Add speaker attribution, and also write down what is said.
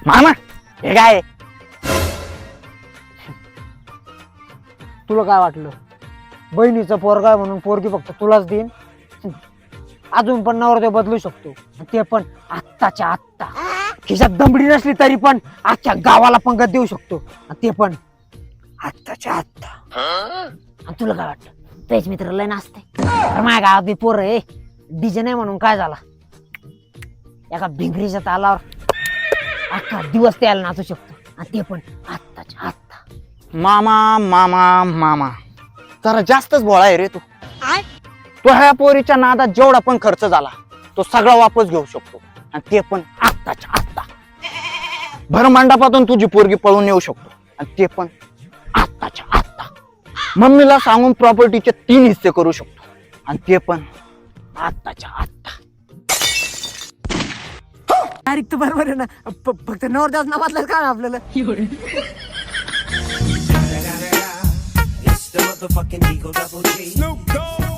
Speaker 1: मामा हे काय
Speaker 2: तुला काय वाटलं बहिणीचा पोरगा आहे म्हणून पोरगी फक्त तुलाच देईन? अजून पण नवरा बदलू शकतो, ते पण आत्ताच्या आत्ता. खिशात दमडी नसली तरी पण आजच्या गावाला पंगत देऊ शकतो, ते पण आत्ताच्या आत्ता. आणि तुला काय वाटतं तेच मित्र लय नाचते? माझ्या गावात बी पोर आहे, डीजे नाही म्हणून काय झाला, एका भिंगरीच्या तालावर अख्खा दिवस त्याला नाचू शकतो, आणि ते पण आत्ताच्या आत्ता.
Speaker 1: मामा मामा मामा जरा जास्तच भोळा आहे रे तू. तो ह्या पोरीच्या नादात जेवढा पण खर्च झाला तो सगळा वापस घेऊ शकतो, आणि ते पण आत्ताच्या आत्ता. भर मंडपातून तुझी पोरगी पळून येऊ शकतो, आणि ते पण आत्ताच्या आत्ता. मम्मीला सांगून प्रॉपर्टीचे 3 हिस्से करू शकतो, आणि ते पण आत्ताच्या आत्ता.
Speaker 2: तारीख तर बरोबर आहे ना, फक्त नवरदेवाच नाव बदलायचं का ना आपल्याला?
Speaker 3: It's the motherfucking Eagle Double G. Snoop Dogg.